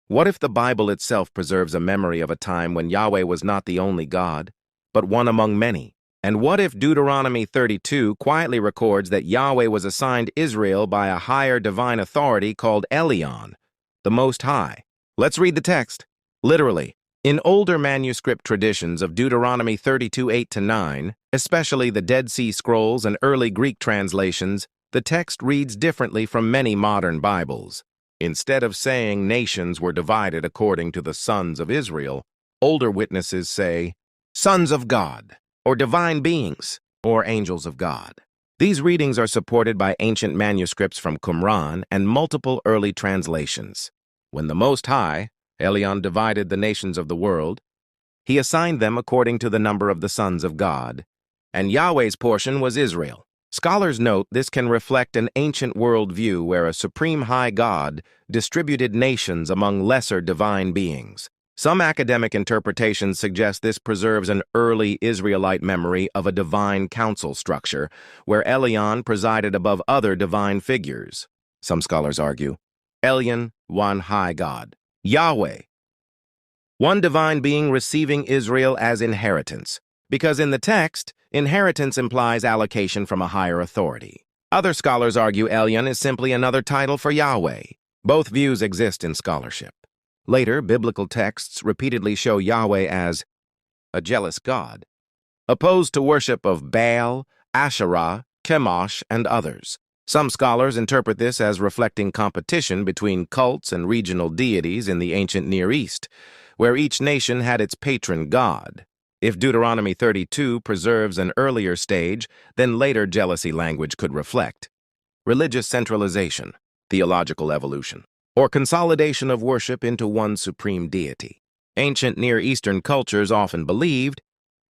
What if the Bible itself preserves a memory of a time when Yahweh was not the only God, but one among many? And what if Deuteronomy 32 quietly records that Yahweh was assigned Israel by a higher divine authority called Elyon, the Most High? Let's read the text. Literally, in older manuscript traditions of Deuteronomy 32, 8-9, especially the Dead Sea Scrolls and early Greek translations, the text reads differently from many modern Bibles. Instead of saying nations were divided according to the sons of Israel, older witnesses say, sons of God, or divine beings, or angels of God. These readings are supported by ancient manuscripts from Qumran and multiple early translations. When the Most High, Elyon, divided the nations of the world, he assigned them according to the number of the sons of God, and Yahweh's portion was Israel. Scholars note this can reflect an ancient worldview where a supreme high God distributed nations among lesser divine beings. Some academic interpretations suggest this preserves an early Israelite memory of a divine council structure where Elyon presided above other divine figures. Some scholars argue, Elyon, one high God. Yahweh, one divine being receiving Israel as inheritance, because in the text, inheritance implies allocation from a higher authority. Other scholars argue Elyon is simply another title for Yahweh. Both views exist in scholarship. Later, biblical texts repeatedly show Yahweh as a jealous God, opposed to worship of Baal, Asherah, Chemosh, and others. Some scholars interpret this as reflecting competition between cults and regional deities in the ancient Near East, where each nation had its patron god. If Deuteronomy 32 preserves an earlier stage, then later jealousy language could reflect religious centralization, theological evolution, or consolidation of worship into one supreme deity. Ancient Near Eastern cultures often believed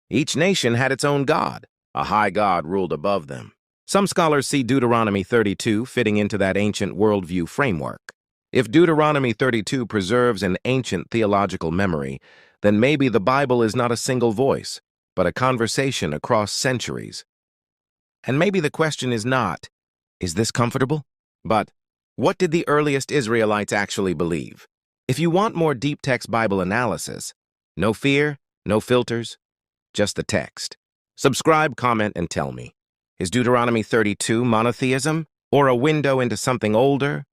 each nation had its own god, a high god ruled above them. Some scholars see Deuteronomy 32 fitting into that ancient worldview framework. If Deuteronomy 32 preserves an ancient theological memory, then maybe the Bible is not a single voice, but a conversation across centuries. And maybe the question is not, is this comfortable? But, what did the earliest Israelites actually believe? If you want more deep text Bible analysis, no fear, no filters, just the text. Subscribe, comment, and tell me. Is Deuteronomy 32 monotheism, or a window into something older,